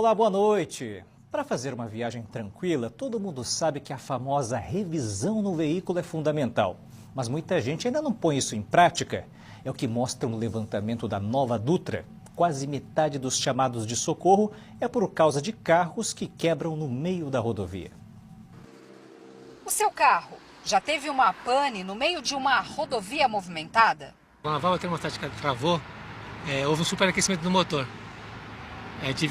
Olá, boa noite. Para fazer uma viagem tranquila, todo mundo sabe que a famosa revisão no veículo é fundamental. Mas muita gente ainda não põe isso em prática. É o que mostra um levantamento da Nova Dutra. Quase metade dos chamados de socorro é por causa de carros que quebram no meio da rodovia. O seu carro já teve uma pane no meio de uma rodovia movimentada? Quando a válvula termostática travou, houve um superaquecimento do motor.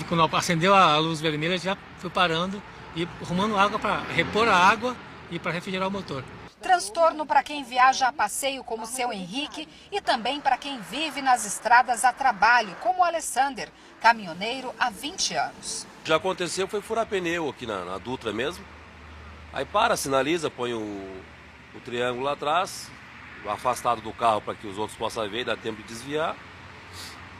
Quando acendeu a luz vermelha, já fui parando e arrumando água para repor a água e para refrigerar o motor. Transtorno para quem viaja a passeio como o seu Henrique e também para quem vive nas estradas a trabalho, como o Alessander, caminhoneiro há 20 anos. Já aconteceu, foi furar pneu aqui na Dutra mesmo. Aí para, sinaliza, põe o triângulo lá atrás, afastado do carro para que os outros possam ver, dá tempo de desviar.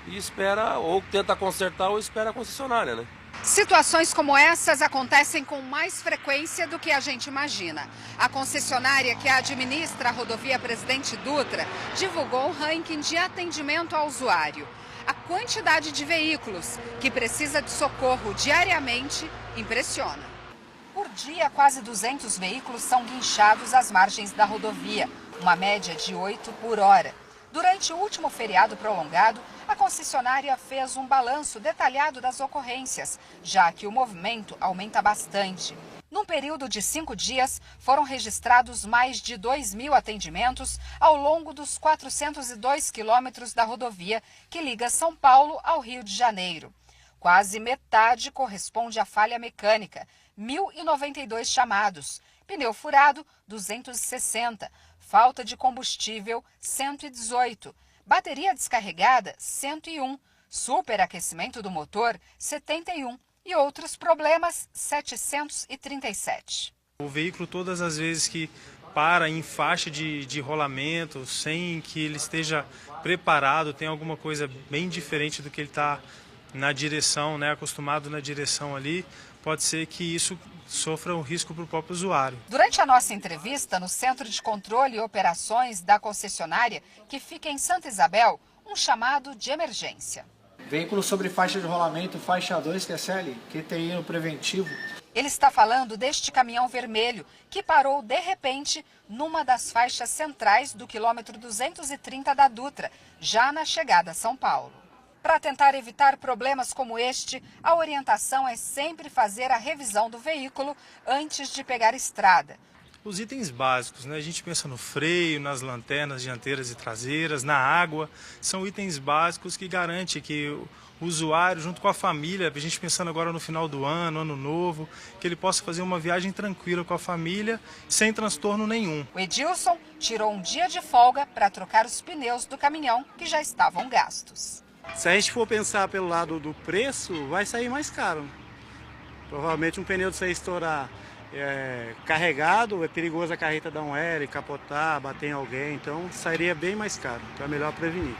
E espera, ou tenta consertar ou espera a concessionária, né? Situações como essas acontecem com mais frequência do que a gente imagina. A concessionária que administra a rodovia Presidente Dutra divulgou um ranking de atendimento ao usuário. A quantidade de veículos que precisa de socorro diariamente impressiona. Por dia, quase 200 veículos são guinchados às margens da rodovia, uma média de 8 por hora. Durante o último feriado prolongado, a concessionária fez um balanço detalhado das ocorrências, já que o movimento aumenta bastante. Num período de 5 dias, foram registrados mais de 2.000 atendimentos ao longo dos 402 quilômetros da rodovia que liga São Paulo ao Rio de Janeiro. Quase metade corresponde à falha mecânica, 1.092 chamados. Pneu furado, 260. Falta de combustível, 118. Bateria descarregada, 101. Superaquecimento do motor, 71. E outros problemas, 737. O veículo, todas as vezes que para em faixa de rolamento, sem que ele esteja preparado, tem alguma coisa bem diferente do que ele está na direção, né, acostumado na direção ali, pode ser que isso sofra um risco para o próprio usuário. Durante a nossa entrevista no Centro de Controle e Operações da concessionária, que fica em Santa Isabel, um chamado de emergência. Veículo sobre faixa de rolamento, faixa 2, que é CL, que tem no preventivo. Ele está falando deste caminhão vermelho, que parou de repente numa das faixas centrais do quilômetro 230 da Dutra, já na chegada a São Paulo. Para tentar evitar problemas como este, a orientação é sempre fazer a revisão do veículo antes de pegar estrada. Os itens básicos, né? A gente pensa no freio, nas lanternas dianteiras e traseiras, na água, são itens básicos que garantem que o usuário, junto com a família, a gente pensando agora no final do ano, ano novo, que ele possa fazer uma viagem tranquila com a família, sem transtorno nenhum. O Edilson tirou um dia de folga para trocar os pneus do caminhão que já estavam gastos. Se a gente for pensar pelo lado do preço, vai sair mais caro. Provavelmente um pneu de você estourar carregado, é perigoso a carreta dar um L, capotar, bater em alguém, então sairia bem mais caro, então é melhor prevenir.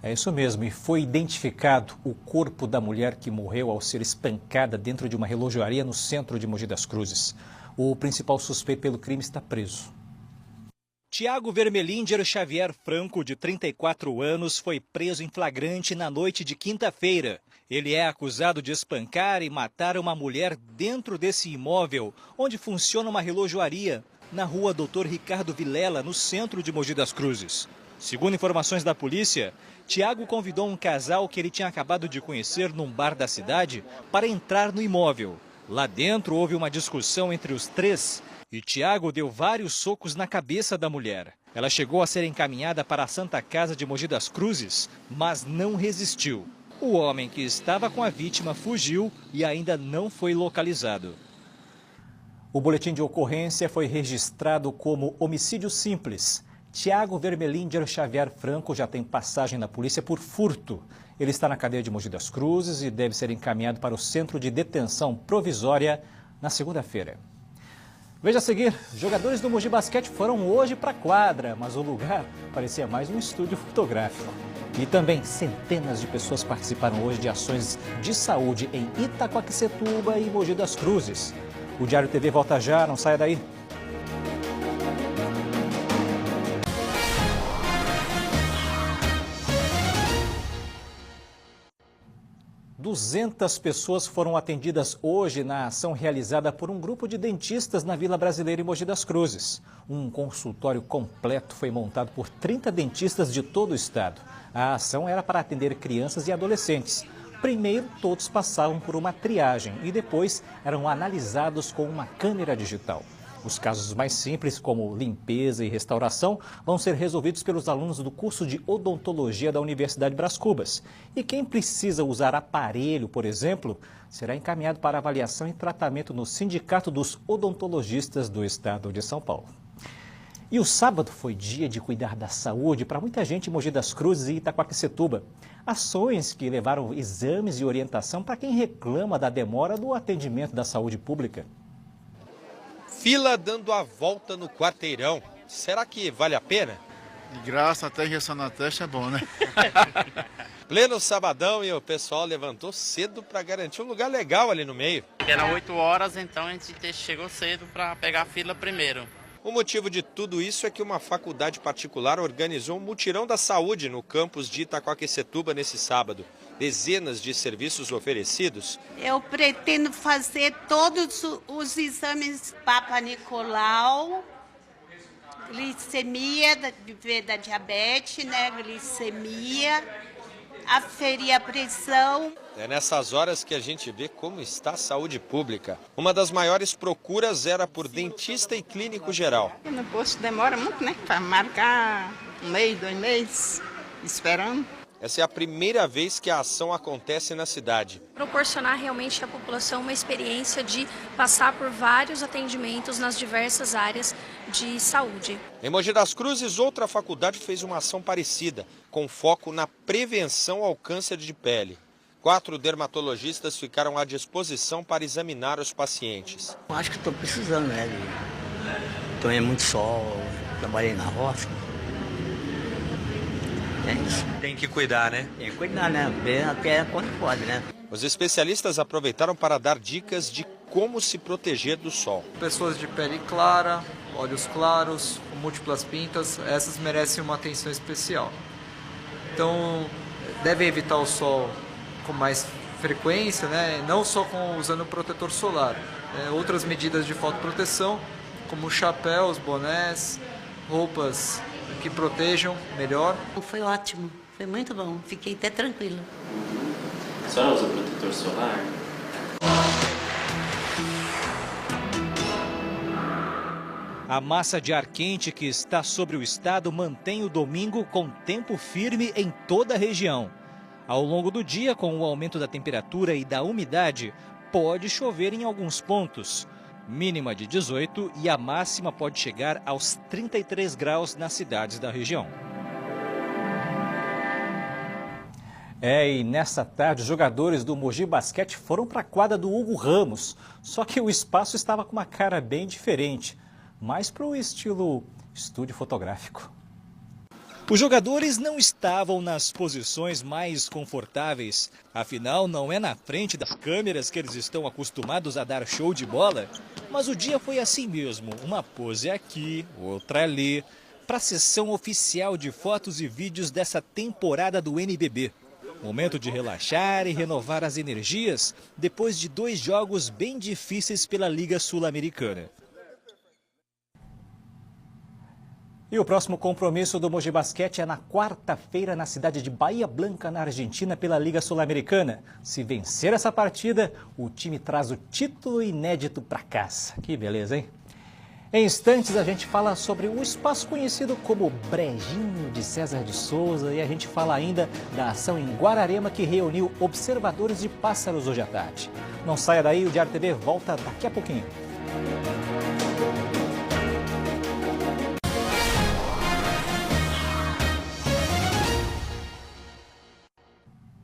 É isso mesmo, e foi identificado o corpo da mulher que morreu ao ser espancada dentro de uma relojoaria no centro de Mogi das Cruzes. O principal suspeito pelo crime está preso. Tiago Vermelinger Xavier Franco, de 34 anos, foi preso em flagrante na noite de quinta-feira. Ele é acusado de espancar e matar uma mulher dentro desse imóvel, onde funciona uma relojoaria, na rua Dr. Ricardo Vilela, no centro de Mogi das Cruzes. Segundo informações da polícia, Tiago convidou um casal que ele tinha acabado de conhecer num bar da cidade para entrar no imóvel. Lá dentro houve uma discussão entre os três e Tiago deu vários socos na cabeça da mulher. Ela chegou a ser encaminhada para a Santa Casa de Mogi das Cruzes, mas não resistiu. O homem que estava com a vítima fugiu e ainda não foi localizado. O boletim de ocorrência foi registrado como homicídio simples. Tiago Vermelinger Xavier Franco já tem passagem na polícia por furto. Ele está na cadeia de Mogi das Cruzes e deve ser encaminhado para o centro de detenção provisória na segunda-feira. Veja a seguir, jogadores do Mogi Basquete foram hoje para a quadra, mas o lugar parecia mais um estúdio fotográfico. E também centenas de pessoas participaram hoje de ações de saúde em Itaquaquecetuba e Mogi das Cruzes. O Diário TV volta já, não saia daí. 200 pessoas foram atendidas hoje na ação realizada por um grupo de dentistas na Vila Brasileira em Mogi das Cruzes. Um consultório completo foi montado por 30 dentistas de todo o estado. A ação era para atender crianças e adolescentes. Primeiro, todos passavam por uma triagem e depois eram analisados com uma câmera digital. Os casos mais simples, como limpeza e restauração, vão ser resolvidos pelos alunos do curso de odontologia da Universidade Brás Cubas. E quem precisa usar aparelho, por exemplo, será encaminhado para avaliação e tratamento no Sindicato dos Odontologistas do Estado de São Paulo. E o sábado foi dia de cuidar da saúde para muita gente em Mogi das Cruzes e Itaquaquecetuba. Ações que levaram exames e orientação para quem reclama da demora do atendimento da saúde pública. Fila dando a volta no quarteirão. Será que vale a pena? De graça, até injeção na testa é bom, né? Pleno sabadão e o pessoal levantou cedo para garantir um lugar legal ali no meio. Era 8 horas, então a gente chegou cedo para pegar a fila primeiro. O motivo de tudo isso é que uma faculdade particular organizou um mutirão da saúde no campus de Itaquaquecetuba nesse sábado. Dezenas de serviços oferecidos. Eu pretendo fazer todos os exames Papa Nicolau, glicemia, da diabetes, né? Glicemia, aferir a pressão. É nessas horas que a gente vê como está a saúde pública. Uma das maiores procuras era por dentista e clínico geral. No posto demora muito, né? Para marcar 1 mês, 2 meses, esperando. Essa é a primeira vez que a ação acontece na cidade. Proporcionar realmente à população uma experiência de passar por vários atendimentos nas diversas áreas de saúde. Em Mogi das Cruzes, outra faculdade fez uma ação parecida, com foco na prevenção ao câncer de pele. 4 dermatologistas ficaram à disposição para examinar os pacientes. Acho que estou precisando, né? Tomei muito sol, trabalhei na roça. É isso. Tem que cuidar, né? Tem que cuidar, né? Ver até quando pode, né? Os especialistas aproveitaram para dar dicas de como se proteger do sol. Pessoas de pele clara, olhos claros, com múltiplas pintas, essas merecem uma atenção especial. Então, devem evitar o sol com mais frequência, né? Não só usando protetor solar. Outras medidas de fotoproteção, como chapéus, bonés, roupas que protejam melhor. Foi ótimo, foi muito bom, fiquei até tranquila. A senhora usa protetor solar? A massa de ar quente que está sobre o estado mantém o domingo com tempo firme em toda a região. Ao longo do dia, com o aumento da temperatura e da umidade, pode chover em alguns pontos. Mínima de 18 e a máxima pode chegar aos 33 graus nas cidades da região. E nessa tarde, os jogadores do Mogi Basquete foram para a quadra do Hugo Ramos. Só que o espaço estava com uma cara bem diferente, mais para o estilo estúdio fotográfico. Os jogadores não estavam nas posições mais confortáveis. Afinal, não é na frente das câmeras que eles estão acostumados a dar show de bola. Mas o dia foi assim mesmo, uma pose aqui, outra ali, para a sessão oficial de fotos e vídeos dessa temporada do NBB. Momento de relaxar e renovar as energias depois de 2 jogos bem difíceis pela Liga Sul-Americana. E o próximo compromisso do Mogi Basquete é na quarta-feira na cidade de Bahia Blanca, na Argentina, pela Liga Sul-Americana. Se vencer essa partida, o time traz o título inédito para casa. Que beleza, hein? Em instantes a gente fala sobre o espaço conhecido como Brejinho de César de Souza e a gente fala ainda da ação em Guararema que reuniu observadores de pássaros hoje à tarde. Não saia daí, o Diário TV volta daqui a pouquinho.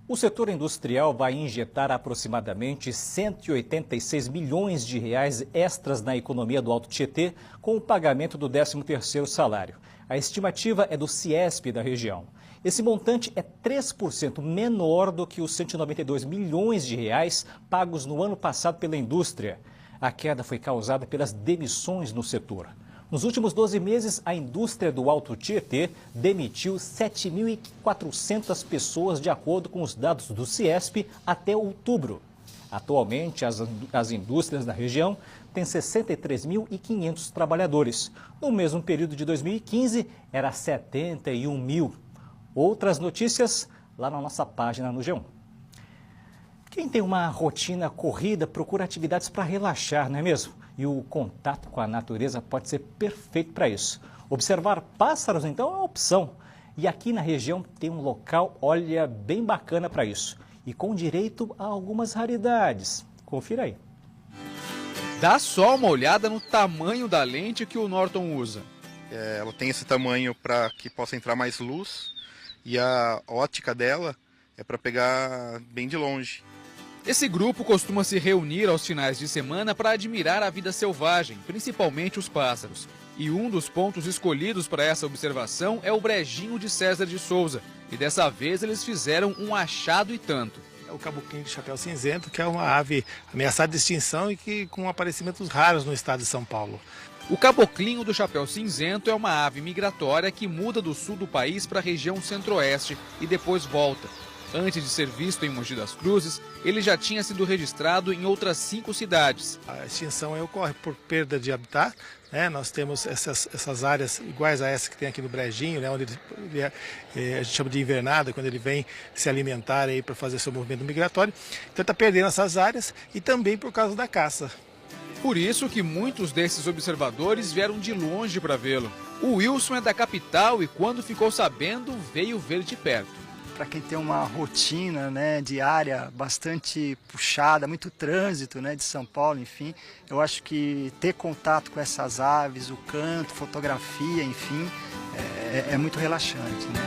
O setor industrial vai injetar aproximadamente 186 milhões de reais extras na economia do Alto Tietê com o pagamento do 13º salário. A estimativa é do Ciesp da região. Esse montante é 3% menor do que os 192 milhões de reais pagos no ano passado pela indústria. A queda foi causada pelas demissões no setor. Nos últimos 12 meses, a indústria do Alto Tietê demitiu 7.400 pessoas, de acordo com os dados do CIESP, até outubro. Atualmente, as indústrias da região têm 63.500 trabalhadores. No mesmo período de 2015, era 71 mil. Outras notícias lá na nossa página no G1. Quem tem uma rotina corrida procura atividades para relaxar, não é mesmo? E o contato com a natureza pode ser perfeito para isso. Observar pássaros, então, é uma opção. E aqui na região tem um local, olha, bem bacana para isso. E com direito a algumas raridades. Confira aí. Dá só uma olhada no tamanho da lente que o Norton usa. Ela tem esse tamanho para que possa entrar mais luz e a ótica dela é para pegar bem de longe. Esse grupo costuma se reunir aos finais de semana para admirar a vida selvagem, principalmente os pássaros. E um dos pontos escolhidos para essa observação é o brejinho de César de Souza. E dessa vez eles fizeram um achado e tanto. É o caboclinho de chapéu cinzento, que é uma ave ameaçada de extinção e que com aparecimentos raros no estado de São Paulo. O caboclinho do chapéu cinzento é uma ave migratória que muda do sul do país para a região centro-oeste e depois volta. Antes de ser visto em Mogi das Cruzes, ele já tinha sido registrado em outras 5 cidades. A extinção ocorre por perda de habitat, né? Nós temos essas áreas iguais a essa que tem aqui no Brejinho, né? Onde a gente chama de invernada, quando ele vem se alimentar para fazer seu movimento migratório. Então está perdendo essas áreas e também por causa da caça. Por isso que muitos desses observadores vieram de longe para vê-lo. O Wilson é da capital e quando ficou sabendo, veio ver de perto. Para quem tem uma rotina, né, diária bastante puxada, muito trânsito, né, de São Paulo, enfim, eu acho que ter contato com essas aves, o canto, fotografia, enfim, é muito relaxante, né?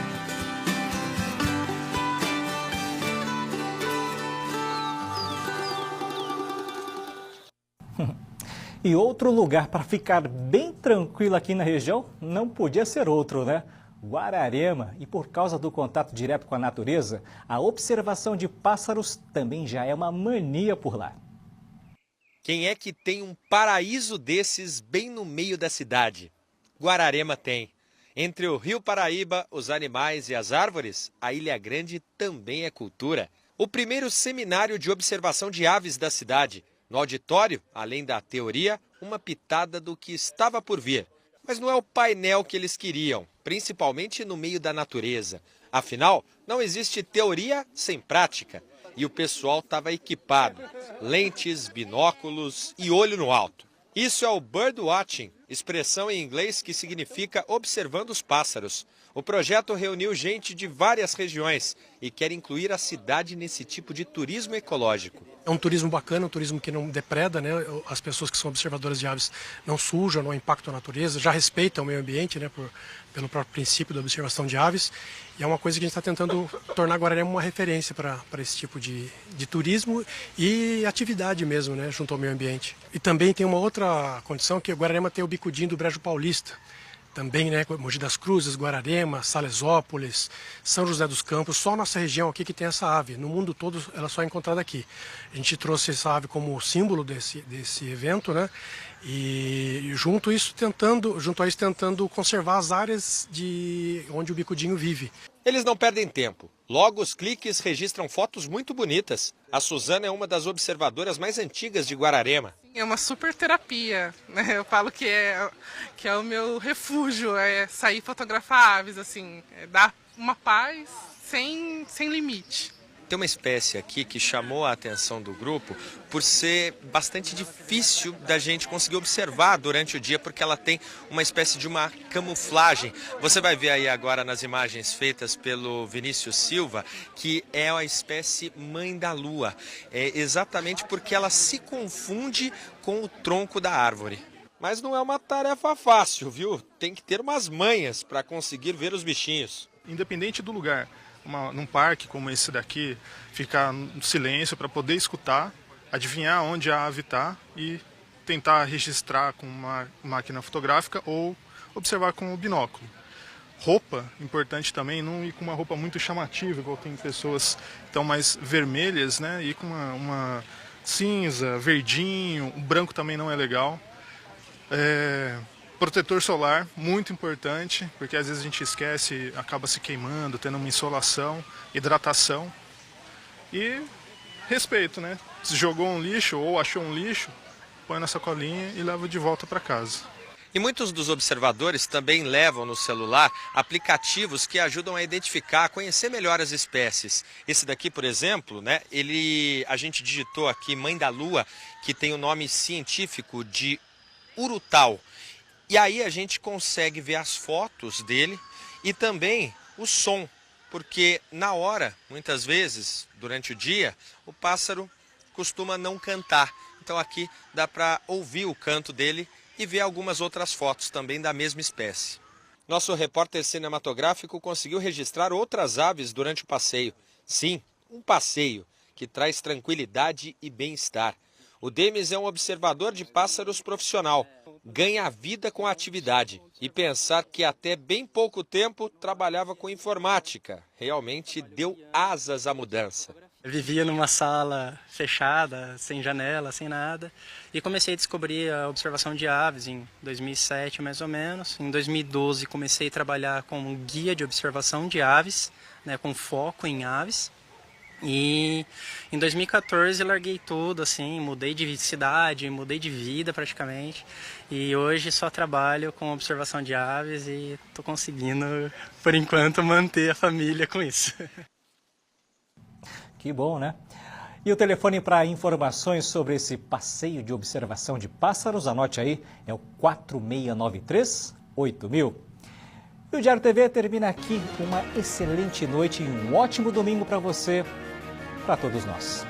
E outro lugar para ficar bem tranquilo aqui na região não podia ser outro, né? Guararema. E por causa do contato direto com a natureza, a observação de pássaros também já é uma mania por lá. Quem é que tem um paraíso desses bem no meio da cidade? Guararema tem. Entre o Rio Paraíba, os animais e as árvores, a Ilha Grande também é cultura. O primeiro seminário de observação de aves da cidade. No auditório, além da teoria, uma pitada do que estava por vir. Mas não é o painel que eles queriam, principalmente no meio da natureza. Afinal, não existe teoria sem prática. E o pessoal estava equipado. Lentes, binóculos e olho no alto. Isso é o birdwatching, expressão em inglês que significa observando os pássaros. O projeto reuniu gente de várias regiões e quer incluir a cidade nesse tipo de turismo ecológico. É um turismo bacana, um turismo que não depreda, né? As pessoas que são observadoras de aves não sujam, não impactam a natureza, já respeitam o meio ambiente, né? Pelo próprio princípio da observação de aves. E é uma coisa que a gente está tentando tornar Guararema uma referência para esse tipo de turismo e atividade mesmo, né? Junto ao meio ambiente. E também tem uma outra condição, que Guararema tem o bicudinho do Brejo Paulista. Também, né, Mogi das Cruzes, Guararema, Salesópolis, São José dos Campos, só a nossa região aqui que tem essa ave. No mundo todo ela só é encontrada aqui. A gente trouxe essa ave como símbolo desse evento, né? E junto a isso tentando conservar as áreas onde o bicudinho vive. Eles não perdem tempo. Logo, os cliques registram fotos muito bonitas. A Suzana é uma das observadoras mais antigas de Guararema. É uma super terapia, né? Eu falo que é o meu refúgio, é sair fotografar aves, assim, dar uma paz sem limite. Tem uma espécie aqui que chamou a atenção do grupo por ser bastante difícil da gente conseguir observar durante o dia, porque ela tem uma espécie de uma camuflagem. Você vai ver aí agora nas imagens feitas pelo Vinícius Silva, que é a espécie mãe da lua. É exatamente porque ela se confunde com o tronco da árvore. Mas não é uma tarefa fácil, viu? Tem que ter umas manhas para conseguir ver os bichinhos. Independente do lugar. Num parque como esse daqui, ficar no silêncio para poder escutar, adivinhar onde a ave está e tentar registrar com uma máquina fotográfica ou observar com o binóculo. Roupa, importante também, não ir com uma roupa muito chamativa, igual tem pessoas que estão mais vermelhas, né? Ir com uma cinza, verdinho, o branco também não é legal. Protetor solar, muito importante, porque às vezes a gente esquece, acaba se queimando, tendo uma insolação, hidratação. E respeito, né? Se jogou um lixo ou achou um lixo, põe na sacolinha e leva de volta para casa. E muitos dos observadores também levam no celular aplicativos que ajudam a identificar, a conhecer melhor as espécies. Esse daqui, por exemplo, né, a gente digitou aqui Mãe da Lua, que tem o nome científico de urutau. E aí a gente consegue ver as fotos dele e também o som, porque na hora, muitas vezes, durante o dia, o pássaro costuma não cantar. Então aqui dá para ouvir o canto dele e ver algumas outras fotos também da mesma espécie. Nosso repórter cinematográfico conseguiu registrar outras aves durante o passeio. Sim, um passeio que traz tranquilidade e bem-estar. O Demis é um observador de pássaros profissional. Ganha a vida com a atividade. E pensar que até bem pouco tempo trabalhava com informática. Realmente deu asas à mudança. Eu vivia numa sala fechada, sem janela, sem nada. E comecei a descobrir a observação de aves em 2007, mais ou menos. Em 2012 comecei a trabalhar como guia de observação de aves, né, com foco em aves. E em 2014 larguei tudo, assim, mudei de cidade, mudei de vida praticamente. E hoje só trabalho com observação de aves e estou conseguindo, por enquanto, manter a família com isso. Que bom, né? E o telefone para informações sobre esse passeio de observação de pássaros, anote aí, é o 4693-8000. E o Diário TV termina aqui. Uma excelente noite e um ótimo domingo para você, para todos nós.